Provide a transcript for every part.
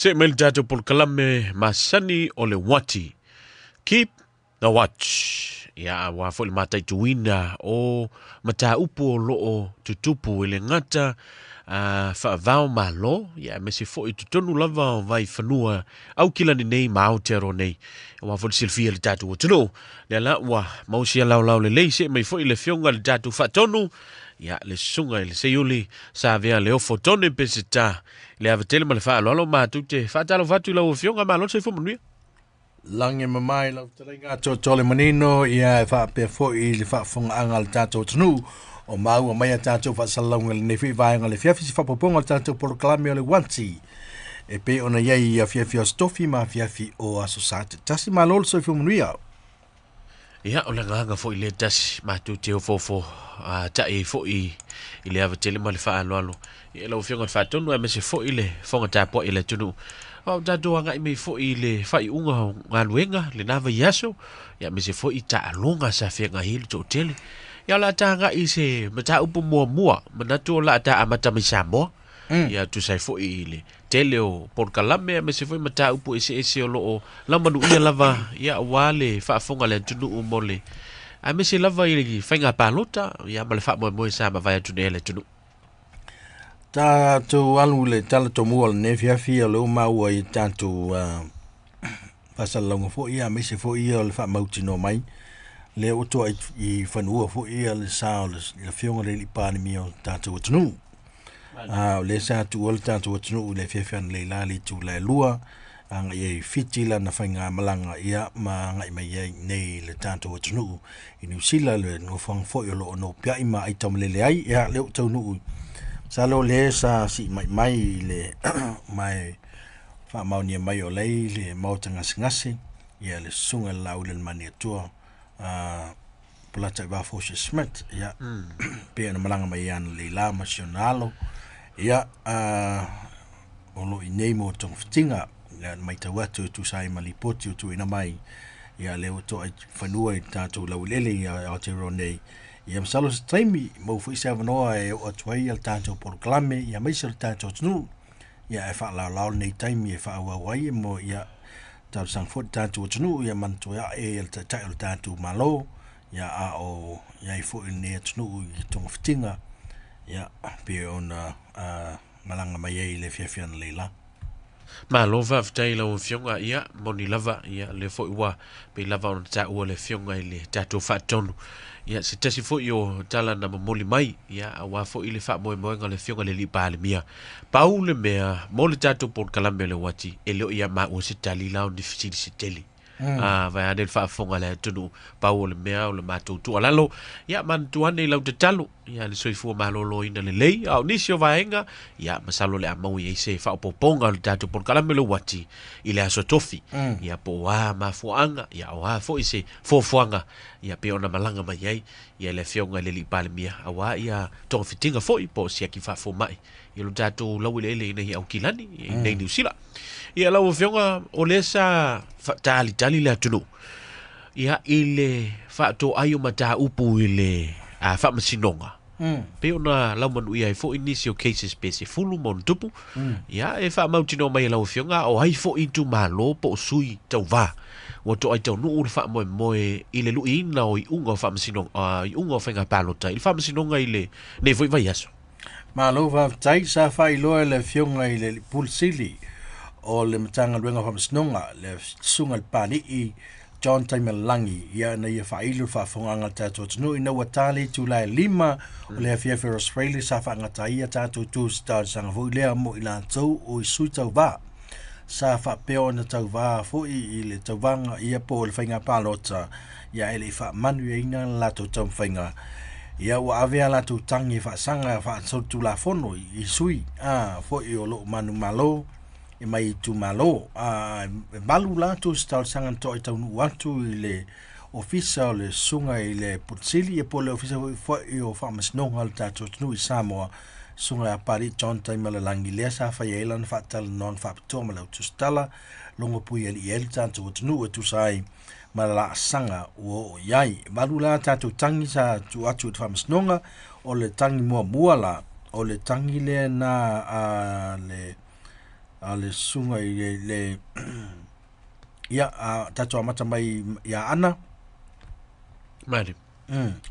Se mel tato por kalame masani ole wati. Keep the watch. Ya wa fo le matai tuina o mata upu o loo tutupu ele ngata fa vao malo ya me se fo i tutonu lava vai fanua au kila ni nei ma tero nei wa fo silfia le tatu tuno le la wa mausia lau le leise mai fo i le fionga le tatu fa tonu ya le sunga le seiuli sa via le ofotone pesita le avatele ma le fa lo ma tutte fa talo fatu la fionga ma lo se fo mnuia lange mamai la taringa tole manino ia fa pe fo i le fa fonga anga le tatu tunu o mau mai tatou fa salonga le nefi vai ngale fiafi si fa poponga tatou por klame le wanti e pe ona yai ia fiafi stofi ma fiafi o asosate tasi malol so fu mnuia ia o le nganga fo i le tasi ma tu te fofo ta e fo i le avatele ma le fa alo ia lo fionga fa tonu me se fo i le fonga tapo i le tunu o tatou anga i me fo i le fa i unga ngaluenga le nava yaso ia me se fo i ta alonga sa fianga hil to tele ya la tanga i se mata upu mua manatu la ta amata misamo ya tu sai fo ile teleo por kalame me se foi mata upu ese o lo la manu ia lava ya wale fa fonga le tunu umole a me se lava ile fainga palota ya male fa mo sa ma vai tu nele tunu ta tu alu le tala to mo ne fia lo ma wa i tantu fa salonga fo ia me se fo ia le fa mauti no mai le o to i fanua fo ia le sao le fionga le lipani mio tatu tunu le sa tu ol tatu tunu le fiafan le lali tu le lua anga ye fitila na fainga malanga ia ma ngai mai ye nei le tatu tunu i New Zealand le no fang fo yo lo no pia ima ai tom le ai ia le to nu sa lo le sa si mai le mai fa mau ni mai o le mau tanga ngasi ia le sunga lau le mani tua plata va fosse smith ya pe na malanga mai an le la nacionalo ya o lo inemo tong fitinga ya mai tawatu tu sai malipoti tu ina mai ya le to fanua tatu la ulele ya aterone ya msalo streami mo fu isa no e o twai al tanto por clame ya mai ser tanto nu ya fa la nei time ya fa wa wai mo ya tal sang fot tatu tunu ya man to ya e el tatu malo ya a o ya i fo ne tunu tong fitinga ya pe ona malanga mai le fiafian leila ma lo va ftai la fionga ia moni lava ia le fo wa pe lava on ta o le fionga ile tatu fatonu ia se tasi fo yo tala na moli mai ia wa fo ile fa mo le fionga le lipa le mia paule mea mo le tatu por kalambe le wati ele ia ma o se tali la on difficile se teli vai adel fa fonga le tunu paule mea o le matu tu alalo ia man tu ane la de talo ia le soifu malolo ina le lei au nisio vaenga ia masalo le amau ia se fa poponga le tatu por kalambe le wati ile aso tofi ia po wa mafuanga ia wa fo ise fo fuanga ia pe ona malanga mai ai ia le fionga le lipa le mia awa ia to fitinga fo po sia ki fa fo mai ia lo tatu lawile le nei au kilani nei New Zealand ia lawa fionga o lesa tali le tunu ia ile fa to ayo mata upu ile fa masinonga pe ona laman ia fo initial cases pese fulu mon tupu ia e fa mautino mai lawa fionga o ai fo itu malo po sui tauva o to ai tau nu fa mo ile lu ina o unga fa masinonga unga fenga palota ile fa masinonga ile ne foi vai aso malo va tai sa fa ilo le fionga ile pulsili o le matanga luenga fa masnonga le sunga le pani i John Taimalangi ia na ia fa ilu fa fonga tato tunu ina watali tu la lima o le fia for Australia sa fa ngata ia tato tu star sanga vo le mo ila tau o suita va sa fa peo na tau va fo i le tawanga ia po le fainga palota ia ele fa manu ina la to tam fainga ia wa avea la tu tangi fa sanga fa so tu la fono i sui fo i o lo manu malo e mai tu malo balu la tu stal sanga to i tau watu ile ofisa le sunga ile putsili e pole ofisa fo i o fa mas no hal tatu nu i Samoa sunga pari John Taimalangi le sa fa yelan fa tal non fa to malo tu stala longo pui el tantu nu tu sai mala sanga o yai balula tatu tangi sa tu atu fa masnonga o le tangi mua la o le tangi le na le le sunga i le ia tato amata mai ia ana Mari.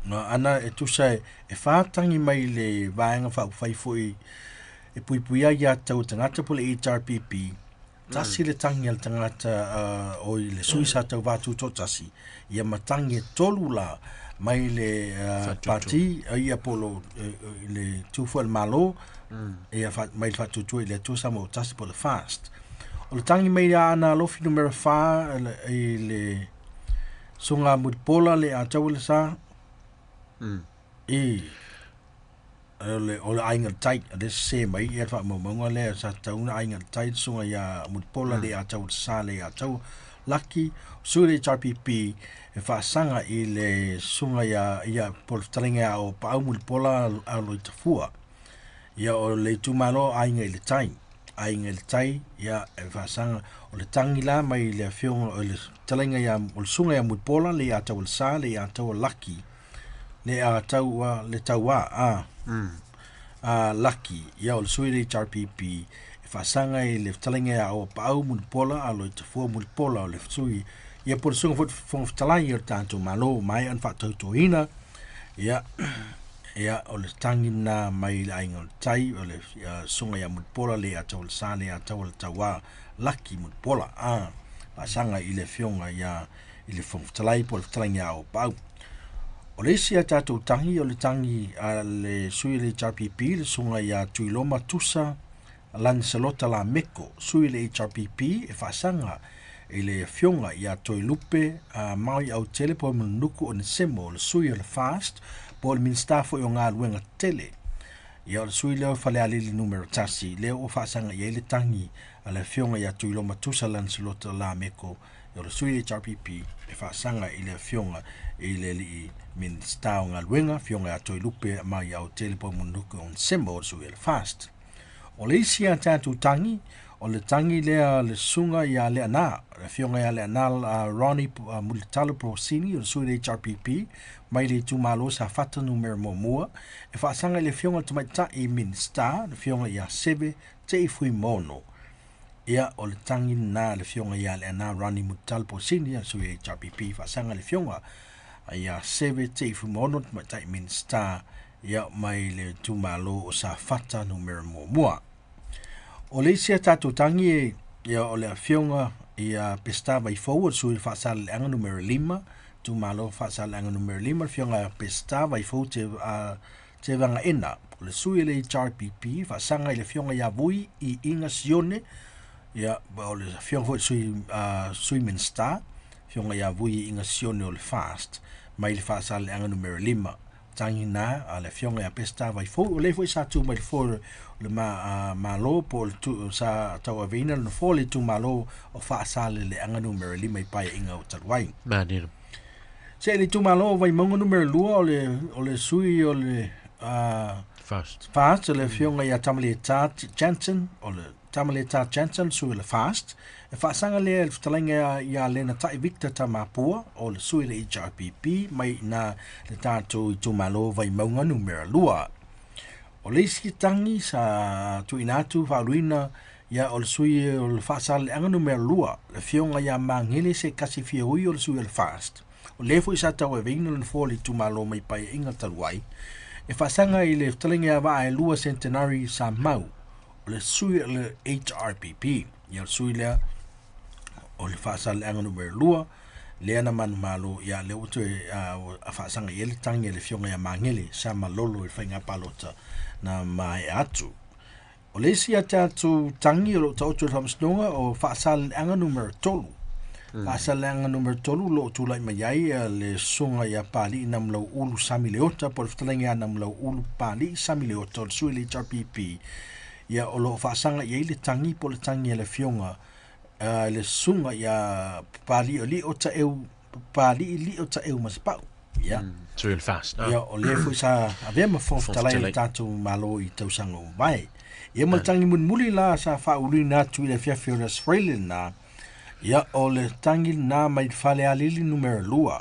no ana e tusa e whātangi mai le vaenga whai foi e pui pui ia tau tangata po le HRPP tasi le tangi al tangata o i le suisa tau vātu to tasi ia matangi e tolu la mai le pati ia polo le tufu al malo ia mai whatutu i le tusa mo tasi po le fast o le tangi mai ana lofi numero 5 i le sunga mutpola le a tau le sa i ole ainga tai de se mai ia fa mo le sa tau na ainga tai sunga ya mutpola le a tau sa le a tau lucky sure HRPP e fa sanga i le sunga ya por talinga o pa mutpola a lo tafua ia o le tumalo ainga le tai ainga le tai ia e fa sanga o le tangila mai le fiong o le talinga ya o sunga ya mutpola le a tau sa le a tau lucky le a tau le tau lucky ia o le sui le HRPP e whasanga i le talinga o pau mutpola a lo te fua mutpola o le sui ia por sunga fut talai o tanto malo mai an whatautoina ia o le tangina mai le ainga tai o le sunga ia mutpola le a tau le sa le a tau le taua lucky mutpola whasanga i le fionga ia i le talai por le talinga o pau o le sia tatou tangi o le tangi a le sui le HRPP le sunga ia tuiloma tusa Lancelota la Meko sui le HRPP e whasanga i le fionga ia toilupe mai au tele po manuku o ne semo le sui o le fast po le minstafo i o ngā luenga tele ia o le sui leo whale alili numero tasi leo o whasanga ia le tangi a le fionga ia tuiloma tusa Lancelota la Meko o le sui le HRPP e whasanga i le fionga i le li min stau ngā luenga fionga a toilupe mai au telepo munuku on sembo o sui le fast o le isi a tātou tangi o le tangi lea le sunga ia le ana le fionga ia le ana Ronnie Mulitalo Prosini o le sui le HRPP mai le tumalo sa fata numero momua e whaasanga i le fionga tumaita i min sta le fionga ia sebe te i fui mono ia o le tangi na le fionga ia le ana Ronnie Mulitalo Prosini o le sui le HRPP whaasanga le fionga ia sebe te i fui mono tumaita i min sta ia mai le tumalo o sa fata numero momua o le isia tātou tangi ia o le fionga ia pesta vai forward sui le whaasala le anga numero 5 tu malo whaasala le anga numero 5 le fionga pesta vai forward te vanga ena o le sui le HRPP whaasanga i le fionga ia vui i inga sione ia o le fionga forward sui minsta fionga ia vui i inga sione o le fast mai le whaasala le anga numero 5 tangi na a le fionga ia pesta vai forward o le foi sa tu mai le forward le malo po tu sa tau avina no fole tu malo o fa sale le anga numero 5 mai pai inga o talwai Manino. Se le tu malo vai mongo numero 2 o le sui o le fast le fionga ia tamale ta Jansen o le tamale ta Jansen sui le fast e fa sanga le talenga ia lena tai Victor Tamapua o le sui le HRPP mai na le tato tu malo vai mongo numero 2 o le isi tangi sa tu inatu wharuina ia o le sui o le whaasale le anga numero 2 le fionga ia mangele se kasi fia ui o le sui o le fast o le fu isa tau e veino le foli tu malo mai pai inga taluai e whaasanga i le talenga wa e lua centenary sa mau o le sui o le HRPP ia o le sui lea o le whaasale le anga numero 2 le ana manu malo ia le uto a whaasanga i le tangi e le fionga ia mangele sa malolo i whainga palota na mai atu. O le sia tātou tangi o ta otu hamsnonga o whaasale anga numero 3. Whaasale anga numero 3 lo tu lai mai ai le songa ia pali namlau ulu sami leota po le whatalenga namlau ulu pali sami leota o le sui le HRPP. Ia o lo whaasanga ia le tangi po le tangi le fionga le sunga ia pali o li o ta eu pali li o ta eu masipau. Yeah. It's real fast. Ia o le fu sa ave ma fo talai tatu malo i tau sanga o vai. Ia ma tangi mun muli la sa fa uri na tu le fia fia Australian na. Ia o le tangi na mai fale alili numero 2.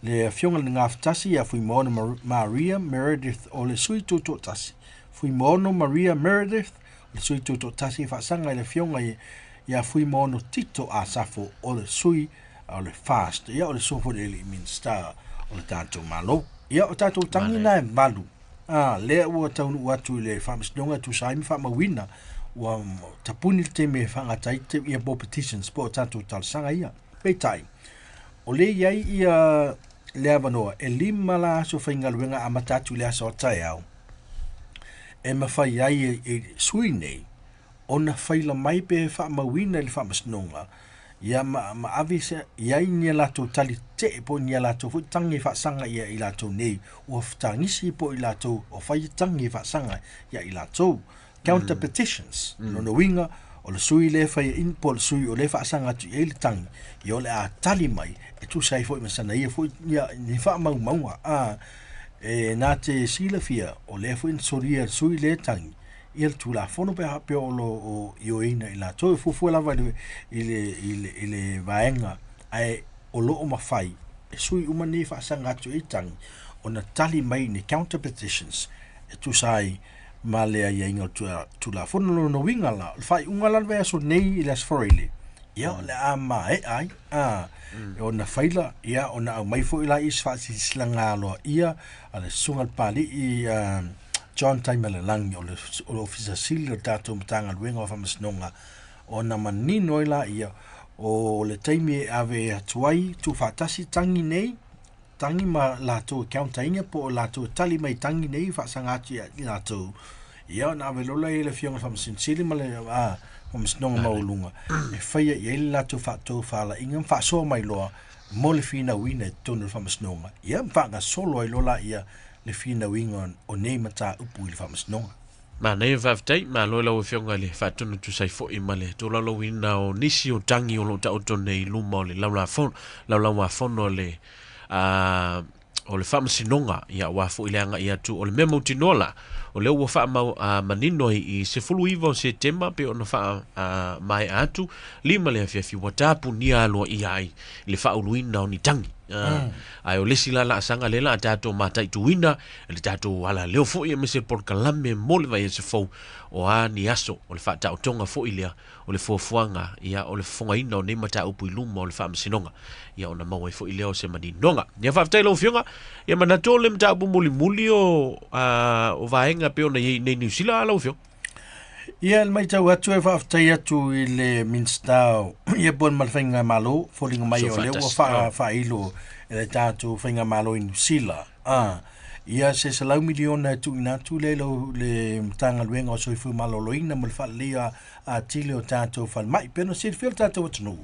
Le fionga le ngaftasi ia fui mono Maria Meredith o le sui tutu tasi. Fui mono Maria Meredith le sui tu to tasi fa sanga le fionga ia fui mono tito a safo o le sui o le fast ia o le sofo le min star o le tatou malo ia o tatou tangi na malu le ua taunu atu le whamasnonga tu saimi whamawina ua tapuni te me whangatai te ia bo petitions po tatou talsanga ia peitai o le iai ia le avanoa e lima la so whaingaluenga a matatu le asa o tai au e mawhai ai e sui nei ona whaila mai pe whamawina le whamasnonga ia ma avisa ia ni lato tali te po ni lato fu tangi fa sanga ia i lato nei o ftangisi po i lato o fai tangi fa sanga ia i lato counter petitions no winga o le sui le fai in po le sui o le fa sanga tu i le tangi i o le a tali mai e tu sai fo i masana ia fo ia ni fa mau maua e na te sila fia o le fo in soria sui le tangi il tu la fono pe o io ina ila to fu la va ile vaenga ai o lo ma fai e sui umani fa sanga tu itang ona tali mai ni counter petitions e tu sai male ai inga tu la fono no winga la fai unga la ve so nei las forile ia le ama ai ona faila ia ona mai fo ila is fa si slanga lo ia ale sungal pali i John Taimele Langi o ofisa sili o tatou matanga luenga o whamasnonga o na manino ila ia o le taimi ave atuai tu whatasi tangi nei tangi ma lato countainga po lato tali mai tangi nei whasangati i lato ia na ave lola i le fionga whamasinsili ma le whamasnonga maulunga e whaia i ele lato whatou whala inga whasoa mai loa mo le fina wina e tonu whamasnonga ia mwhanga solo i lola ia le fina winga o nei mata upu i le whamasnonga. Ma nei vavtai, ma loe lau fionga le whatunu tu sai fo i male. Tō lau wina o nisi o tangi o lo ta oto nei luma o le lau la fono le o le whamasinonga ia wafo i le anga ia tu o le mea mautinola o le ua whaamau manino i se fulu iwa o se tema pe ona wha mai atu lima le awhiawhi watapu ni aloa i ai le whauluina o ni tangi ai o lesi la asanga lela a tato matai tuina le tato ala leo fo i mese por kalame mo le vai e se fo o a ni aso o le whata o tonga fo i lea o le fuafuanga ia o le fongaina o ne mata upu i luma o le whaamasinonga ia ona mau e fo i lea o se maninonga ia whaftai lau fionga ia manato le mta upu muli o vaenga pe ona nei New Zealand lau fionga ia mai tau atu e whaftai atu i le Minstau ia bon malwhainga malo folinga mai o le ua whailo e le tātou whainga malo i New Zealand ia se salau miliona tu ina tu le mtanga luenga o soifu maloloina mo le whalea a tile o tātou whalmai peno se whil tātou atunu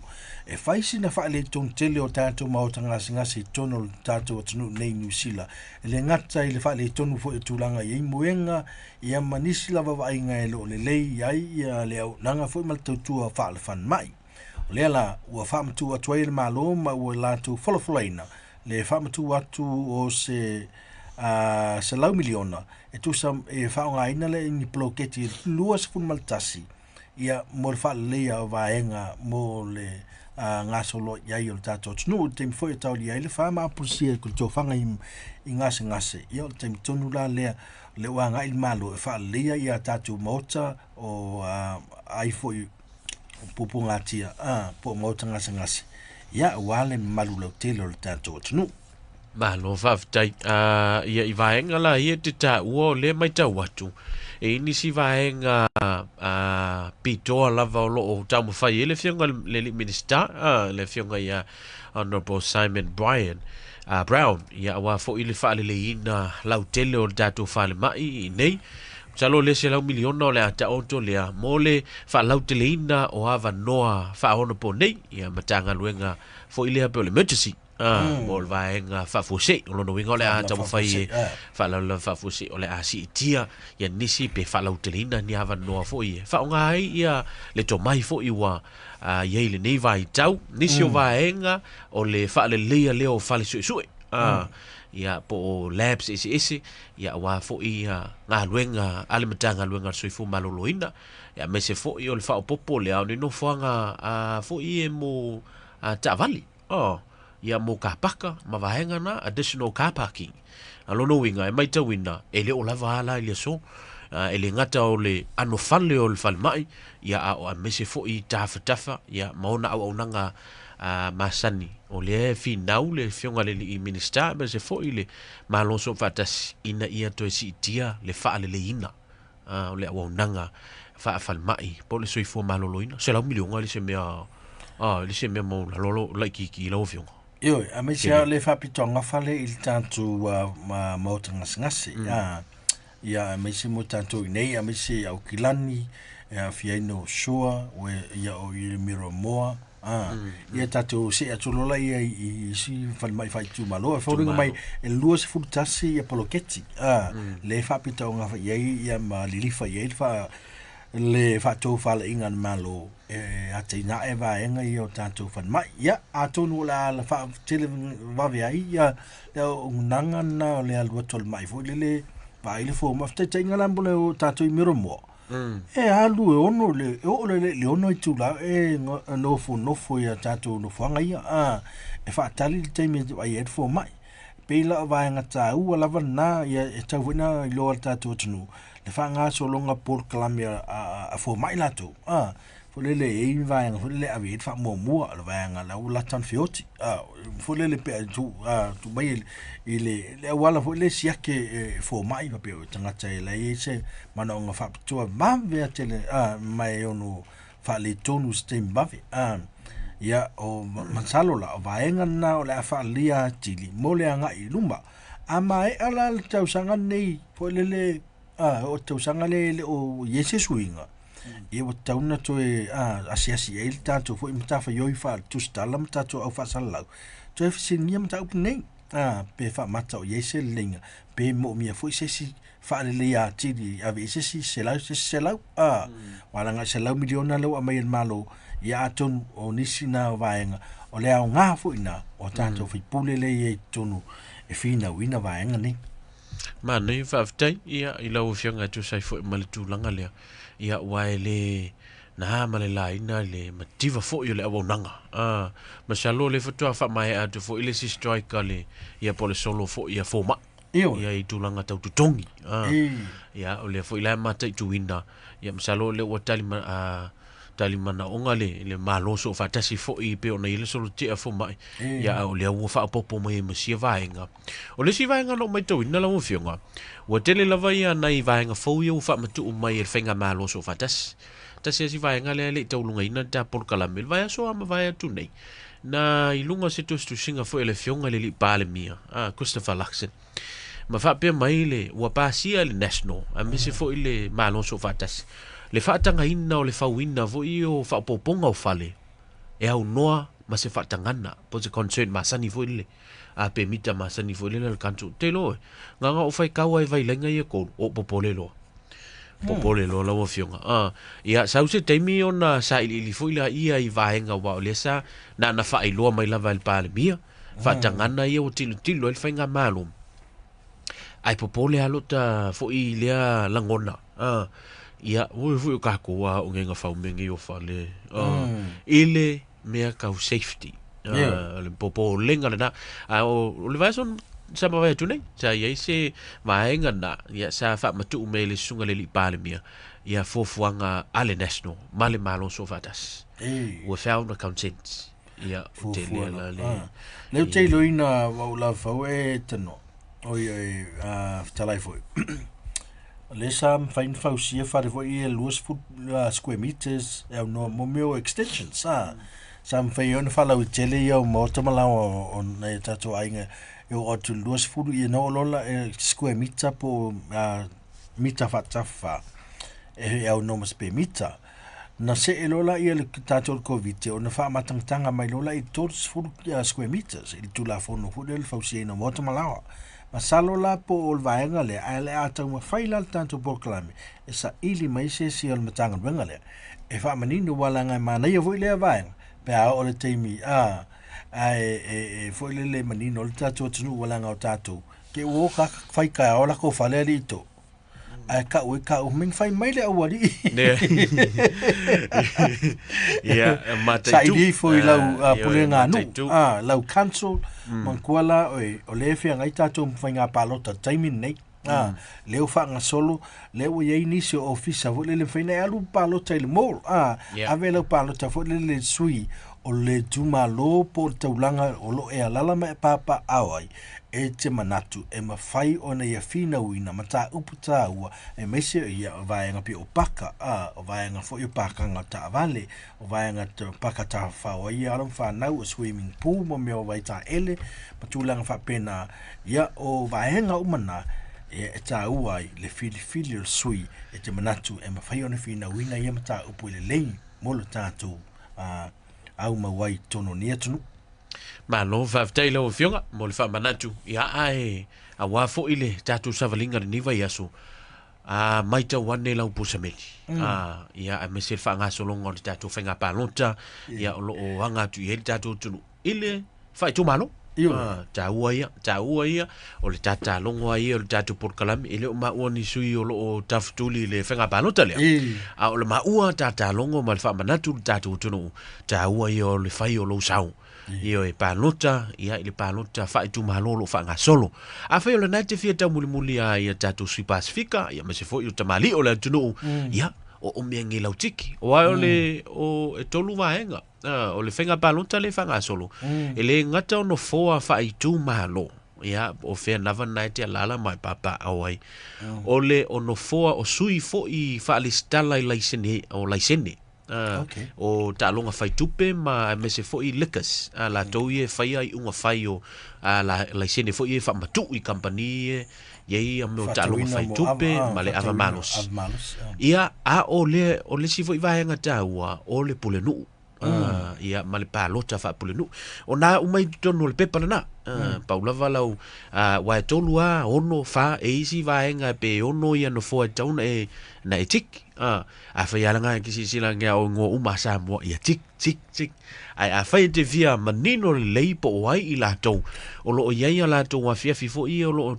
e whaisi na whaile tong tele o tātou maotanga ngasi tono tātou atunu nei New Zealand e le ngata i le whaile tonu fo e tūlanga i muenga ia manisi lava vainga e lo le lei ai ia le au nanga fo i maltautua whaile whanmai o le ala ua whamatu atu ai le malo ma ua lātou folofolaina le whamatu atu o se lau miliona e tu sam e whaonga ina le ni ploketi lua se fun maltasi ia mo le whalea o vaenga mo le ngā solo iai o le tātou tunu te mi foi e tau li ai le whama apusia ko tō whanga i ngase ia o te mi tonu la lea le wanga il malo e whalea ia tātou mota o ai foi pupu ngā tia po mota ngase ia wale malu lau tele o le tātou tunu ma lo vavtai ia i vaenga la ia te ta uo le mai tau atu e nisi vaenga pitoa lava o lo o tau mawhai le fionga le minister le fionga ia Honorable Simon Brown ia wa fo i le whaale le ina lau tele o datu whaale mai i nei Salo le se lau miliona o le ata oto lea mo le whaalau tele ina o hawa noa whaono po nei ia matanga luenga fo i lea pe o le emergency mo le vaenga whafuse o lono winga o le ata mawhai whaalau la whafuse o le asi itia ia nisi pe whaalau tele ina ni hawa noa fo i whaonga ai ia le to mai fo i wa iei le nei vai tau nisi o vaenga o le whaale lea leo whale sui ia po labs isi ia wa fo i nga luenga ale matanga luenga soifu maloloina ia me se fo i o le fa popo le au no foanga fo i mo tavali ia mo kapaka ma vahenga na additional car parking alono winga e mai tawina e le o lava ala ile so e le ngata o le ano fale o le falmai ia a o a mese fo I tafa ia maona au nanga masani o le finau le fionga le I minister me se fo I le malonso fatas ina ia to si tia le fa le ina o le au nanga fa falmai po le soifo maloloina se la milionga le se mea le se mea mo la lolo la ki la fionga Yo, a me sia le fa pitonga fale il tantu ma ngasi ia me se mo tantu nei a me se au kilani fiaino soa we ia o I miro moa ia tatu se atulola ia I si falmai fai tu malo fa ringa mai e lua se fultasi ia poloketi le fa pitonga fa ia ma lilifa ia fa le fa to fa le inga malo ate na e va enga I o tanto fan mai ia ato no la fa tele va via ia nanga na le alwa tol mai fo le va ile fo ma fte inga la mbole o tanto I miro mo alu ono le ono I tula no fo ia tanto no fanga ia e fa tali le te me ai e fo mai pela va enga ta u la na ia e tau vina I lo tanto tunu le fa nga so longa por kalamia a fo mai lato fo le e vai nga fo le ave fa mo le vai nga la ula tan fioti fo le pe tu mai le wala fo le sia ke fo mai pa pe tanga tai la e se mana nga fa tu ma ve tele mai ono fa le tonu stem bave ya o mansalo la vai nga na o la fa lia tili mo le nga I lumba ama e ala tau sanga nei fo le o tau sanga le o yese suinga e o tau na to asiasi e tanto fo imta fa yoi fa tu stala mta to au fa salau to e sin ni mta up nei pe fa mata o yese linga pe mo mi fo sesi fa le ya ti ave sesi selau wala nga selau miliona lo mai malo ya ton o nisina vaenga o le au nga fo ina o tanto fi pule le e tonu e fina wina vaenga ni ma nei faftai ia I lau fianga tu sai fo male tu langa le ia wai le na male la ina le mativa fo yo le awonanga ma salo le foto fa mai atu fo ile si strike le ia pole solo fo ia fo ma ia I tu langa tau tutongi ia o le fo ile mata tu winda ia salo le watali tali mana onga le maloso fatasi fo I pe ona ile solo te fo mai ya o le wo fa popo mai me si vaenga o le si vaenga no mai to ina la mo fionga o tele lava ia nai vaenga fo yo fa matu mai e fenga maloso fatas tasi si vaenga le to lunga ina ta por kala mil vai so ama vai tu nei na ilunga se tu singa fo ele fionga le li pale mia Christopher Luxon ma fa pe mai le wa pasia le national a me se fo ile maloso fatas le fatanga ina o le fauina vo I o fapoponga o fale e au noa ma se fatangana po se concern masani vo ile a pe mita masani vo ile le kantu te lo nga o fai kawa e vai lenga ia ko o popole lo la mo fionga ia sa se temi ona sa ili vo ile ia I vaenga wa le sa na fa I lo mai la val pale mia fatangana ia o tilo el fainga malum ai popole alota fo I le langona ia o ka ko o ngenga fa mengi o fale ile mea ka safety le popo lenga na o le vason sa ba tu nei sa ia se vaenga na ia sa fa matu mele sunga le pale mia ia fofuanga ale national male malo so fatas o found a consent ia o te le te loina o la fa e tano o ia talai foi le sam fine fausia fa vo I luas foot square meters no mo extensions sam fai on fa la utele yo mo tomala on tato ainga yo o tu luas foot no lola square meter po mita fa no mas pe mita na se lola I le tato covid on fa matanga mai lola I tos foot square meters il tu la fono fu del fausia no mo tomala masalo la po o vaenga le ale ata ma faila tanto proclame esa ili mai se si al matanga venga le e fa manino wala nga mana ia voi le vaenga pe a o le teimi foi le manino le tato tunu wala nga tato ke wo ka fai ka ola ko fale lito ka o min fai mai le awali ia mata sa ili foi la pulenga no lau cancel man kuala o le fia ngai tato fai nga palota taimi nei leo whaanga solo, leo iei nisi o ofisa, vo le whaina alu palota le mall, ave lau palota, vo le sui, o le tumalo po taulanga o lo e alala me papa awai, e te manatu, e mawhai o na ia whina uina, ma tā upu tā ua, e meise ia o vaenga pi o paka, o vaenga fo i pakanga tā vale, o vaenga te paka tā whaua, ia alam whanau o swimming pool, mo mea o vai tā ele, ma tūlanga whapena, ia o vaenga umana, e tā uai, le fili o sui, e te manatu, e mawhai o na whina uina, ia ma tā upu le lei, molo tātou, au mawai tono nia tunu. Ma no whaftai lau fionga, mo le whamanatu, ia ae, a wafo ile tātou savalinga ni niwa iaso, mai tau wane lau pusameli. Ia a mesel whaangaso longa o le tātou whainga pālota, ia o lo o hangatu i hele tātou tunu. Ile, whai tu malo? Tā ua ia, o le tātā longa ia, o le tātou porkalami, ile o maua ni sui o lo o tafutuli le whainga pālota lea. O le maua tātā longa ma le whamanatu le tātou tunu, tā ua ia o le whai o lo sau. Io e palota, ia ile palota fai tu malolo fa nga solo. A fai o le nai te fia tau muli a ia tātou sui Pasifika, ia mase fo i o tamali o le tunu, ia o mea ngi lau tiki. O ai o le, o e tolu vaenga, o le whenga palota le fa nga solo. E le ngata o no foa fai tu malo, ia o fea nava nai te alala mai papa awai. O le o no foa o sui fo i fa alistala i laisene, o laisene. O talonga fai tupe ma me se foi likas la toie fai ai unga fai o la sene foi fa matu i company ye o talonga fai tupe ma le ava malos ia a o le si foi vai nga taua o le pulenu ia ma le palota fa pulenu o na o mai tono le pepa na paula valau wa tolua ono fa e si vai nga pe ono ia no fo tauna e na etik a fai alanga ki si langa o ngo uma sa mo ia tik ai fai te via manino le po wai i lato o lo ia lato wa fia fifo i o lo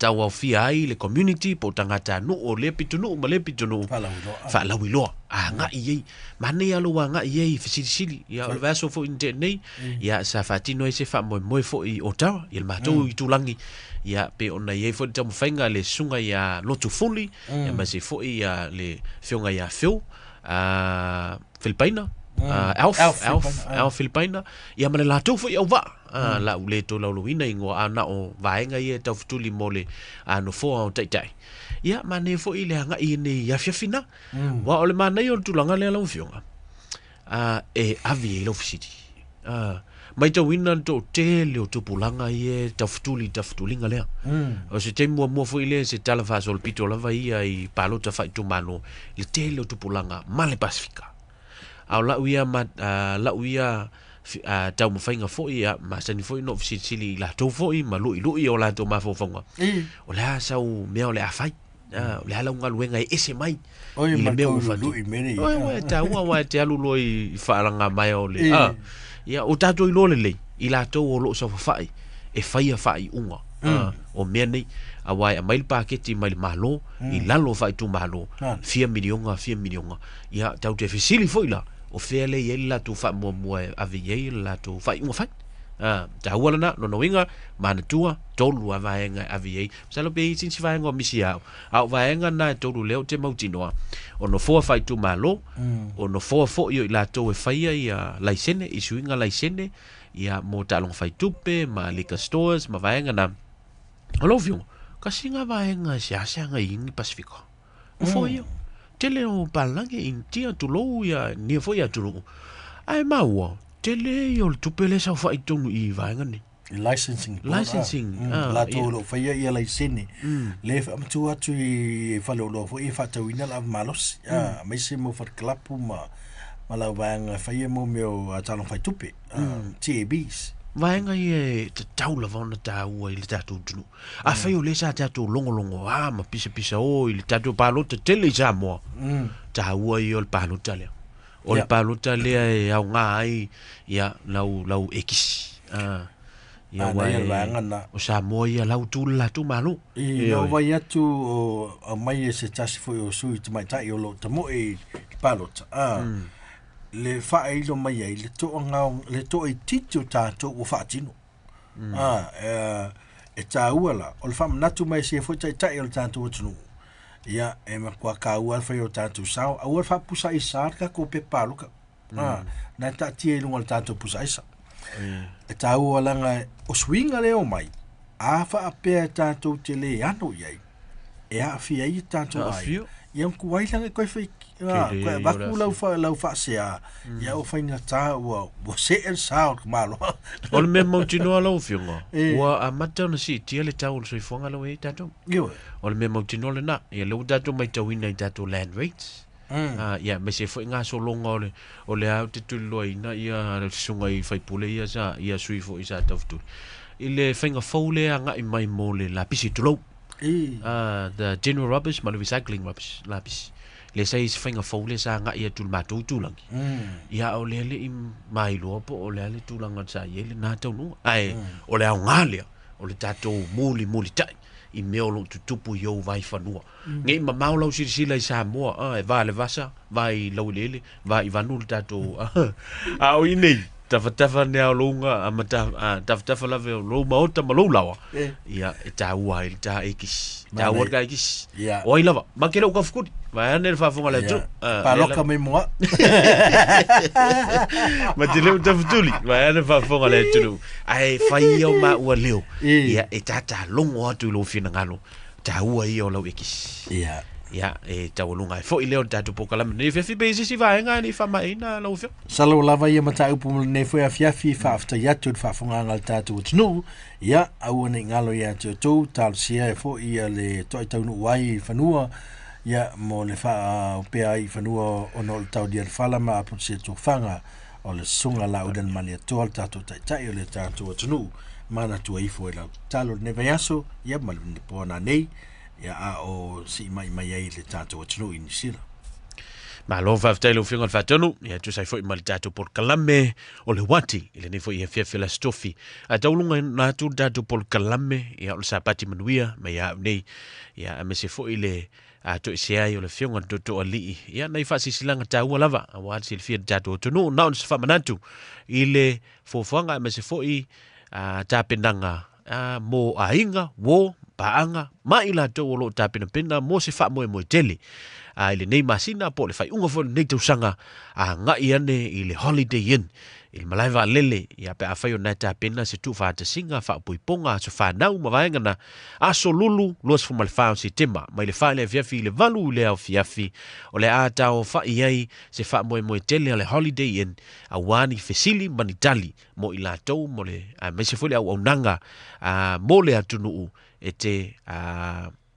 tawa fia ai le community po tangata no o le pitunu ma le pitunu fa la wilo nga i mane ya lo nga i fisili ya o vaso fo interne ya sa fatino ese fa mo fo i ota il mato i tulangi ya pe ona ye fo tamu fainga le sunga ya lotu fuli ya mase fo i ya le fionga ya fio Filipina Elf Filipina ya male la tu fo i ova la ule to la luina ingo ana o vaenga ye tau futuli mole no fo o tai ya mane fo i le nga i ni ya fiafina wa ole mane yo tulanga le la fionga e avi lo fisiti mai tau wina to te leo tupulanga ie tafutulinga lea. O se te mua fo ile se tala fa sol pito lava ia i palota fai tumano le te leo tupulanga male Pasifika. Au la uia tau mawhainga fo ia ma sani fo i no fisili la tau fo i ma lui o la tau mafofonga. O lea sau mea o le afai. O le hala unga luenga e ese mai. Oi ma tau lui mene. Oi ta ua te alu loi whaalanga mai o le. Ia o tātou i lole lei, i lātou o loo sa whawhai, e whaia whai unga. O mea nei, a wai a mail paketi mail malo, i lalo whai tu malo, 4 milionga. Ia tau te whisili fwila, o whea lei e lātou whai mua avi e lātou whai unga whai. Ta hualana, no inga, mana tua, tolu a vaenga avi e. Salo pe i tinsi vaenga o misi au. Au vaenga na tolu leo te mautinoa. O no foa fai tu malo, o no foa fo i lātou e whaia i laisene, i suinga laisene, ia mo talong fai tupe, ma liquor stores, ma vaenga na. Alo viunga, kasi nga vaenga siasa nga ingi Pasifika. O fo iyo, tele o palange intia tulou ia, nia fo ia tulou. Ai maua, tele yo tupele sa fa itonu i vaenga ni licensing la tolo fa ia license le fa mtu atu i fa lo fo i fa tawina la malos mai se mo fa klapu ma la vaenga fa ia mo meu atalo fa tupe TABs vaenga i te taula vona ta ua i le tatu tunu a fa yo le sa tatu longo ma pisa o i le tatu palota tele sa mo ta ua i ol palota le o le palota lea e au ngā ai ia lau ekisi ia wai o sa moa ia lau tūla tu malu ia wai atu o mai e se tasi foi o sui te mai tai o lo tamo e palota le wha ilo mai ai le to e tito tātou o wha tino e tāua la, o le whamanatu mai se fo tai o le tātou atunu. Ia, e makua ka ua alwhai o tātou sao, a ua whapusa i sārka ko pe pāluka. Nai tā tia ilunga le tātou pusa isa. E tāua langa o swinga leo mai, a wha apea tātou te le ano iai, e a fia i tātou ai. Ia ku wailanga koe whai, koe waku lau wha sea, ia o whaina tā ua se el sao kumalo. O le mea mautinoa lau whiunga, ua a matau na si tia le tau le soifuanga lau e tātou. O le mea mautinoa le na, ia lau tātou mai tauina i tātou land rates. Ia, me se fwoi ngā solonga o le au te tulua ina, ia sunga i whaipule ia sa, ia sui fwoi sa tauftui. I le whainga faule a ngai mai mo le lapisi tulou. The general rubbish, ma le recycling rubbish, lapisi. Le sai se whainga faule sa ngai a tul mātou tulangi. Ia o le i mai loa po o le tulanga sa i le nā tau nua. Ai, o le au ngālea, o le tātou muli tai. I meo lo tutupu yo vai whanua. Ngai ma maulau sila i Samoa, e vā le vasa, vai lauilele, vai vanu le tātou. A o i nei, tawhatafa nea o lounga, tawhatafa lawe o lou maota ma lou lawa. Ia, e tā ua i tā ekis. Tā ua ka ekis. O i lava, ma kera uka whukuri. Vai ane le whafunga le tu. Paloka me moa. Ma te leo tawhutuli, vai ane whafunga le tu. Ai, whai au ma ua leo. Ia, e tātā longo atu i lo whina ngalo. Tā ua i o lau ekis. Ia. Ia, e tawalunga. Fo i leo tātu pokalame. Nei whiawhi beisi si vaenga ni whamai na lau whio. Salo lava ia mata upu nei fwea fiafi whaafta iatu whaafunga ngal tātu utinu. Ia, au ane ngalo ia tū tālu sia e fo ia le toi taunu wai whanua. Ia, mo le wha pea i whanua ono le tau dian whalama apu se tū whanga o le sunga la udan mani atua le tātu tai o le tātu utinu. Mana tua ifo e lau talo ne vaiaso, ia malune pōna nei. Ia a o si mai ai le tātou atunu i Nisila. Ma lo whawhtailu whiunga whatonu, ia tu sai fwoi ma le tātou por kalame o le wati, i le ne fwoi ia whiawhila stofi. A taulunga nā tu tātou por kalame, ia o le sapati manuia, ma ia au nei, ia a me se fwoi le to se ai o le whiunga to alii. Ia nei whasisilanga tā ua lava, a wāti si le whia tātou atunu, nao ni se whamanatu, i le fwofwanga, me se fwoi tā penanga, mō ainga, wō, paanga mai la to lo ta pena mo se fa mo tele ile nei masina po le fai unga fo nei tu sanga nga iane ile holiday inn il malai va lele ya pe afai ona ta pena se tu fa ta singa fa puiponga so fa nau ma vaenga na aso lulu los fu mal fa si tema mai le fa le via fi le valu le au fiafi o le ata o fa iai se fa mo tele le holiday inn awani fesili manitali mo ila to mo le me se fo le au nanga mo le atunu e te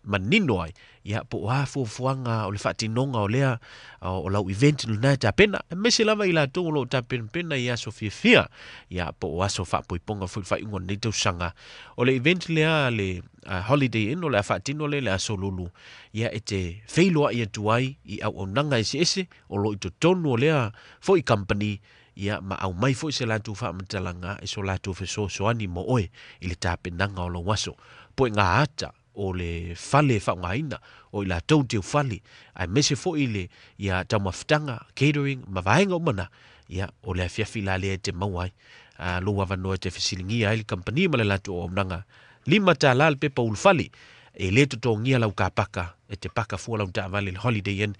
manino ai ia po wa fuanga o le fatinonga o lea o lau event na ta pena me se lava ila to lo ta pena ia sofia ia po wa so fa poiponga fu fa ingon nei to sanga o le event lea le holiday inn o le fatino le asolulu ia e te feilo ia tuai i au nanga ese o lo ito tonu o lea fo i company ia ma au mai fo se la tu fa mtalanga e so la tu fe so ani mo oe ile ta penanga o lo waso po nga ata o le fale fa ngaina o ila tau te fale ai mese fo ile ia tamaftanga catering mavaenga o mana ia o le fiafila le te mauai lo wa no te fisilingi ai company mala la tu o nanga lima tala pe paul fale e le to ngia lau ka paka e te paka fu lau ta vale holiday inn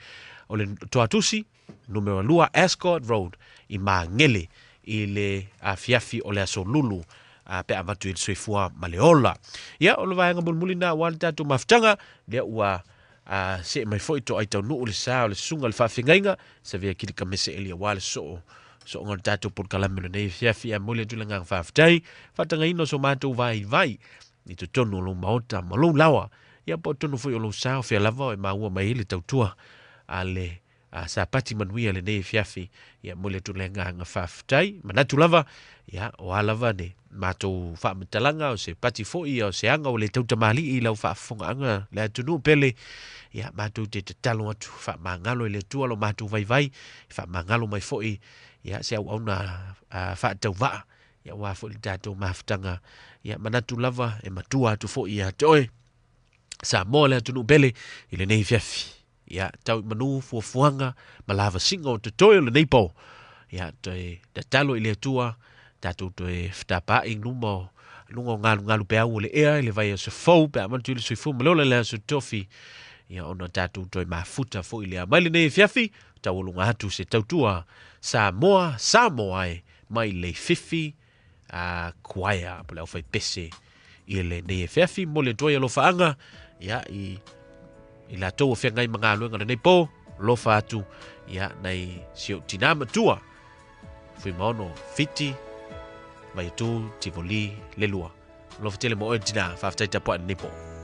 o le toatusi numero 2 Ascot Road i mangele ile a fiafi o le aso lulu pe avatu il soifua maleola ia o le vaenga mulmulina walta tu maftanga le ua se mai foi to ai tau no le sa o le sunga le fafingainga se via kilika mese elia wale so ngon tatu por kalamelo nei fiafi a mole tulanga faftai fatanga ino so matu vai ni to tonu lo maota malo lawa ia po tonu foi o lo sa fe lava e maua mai le tautua ale sapati manuia le nei fiafi ia mole tulanga faftai manatu lava ia o alava ne matou fa metalanga o se pati foi o se anga o le tautamali i lau fa fonga anga le tunu pele ia matou te talo atu fa mangalo le tua lo matou vai fa mangalo mai foi ia se au na fa tau va ia wa fo le tatou maftanga ia manatu lava e matua atu foi ia toe sa mo le tunu pele i le nei fiafi ia tau manu fuanga malava singa o te toe le nei po ia toe te talo i le tua tatu to e ftapa i numo lungo ngalu pe au le ea le vai se fou pe man tu le sui fu malola le su tofi ia ona tatu toi mafuta fo ile mai le nei fiafi tau lunga hatu se tautua Samoa e mai le fifi a kuaia pole au fai pese i le nei fiafi mo le toi lo faanga ia i la tau fia ngai manga luenga nei po lo fa atu ia nei sio tinama tua fui mono fiti vai tu tivoli le lua lo fitele mo tina fa ftai tapo nei po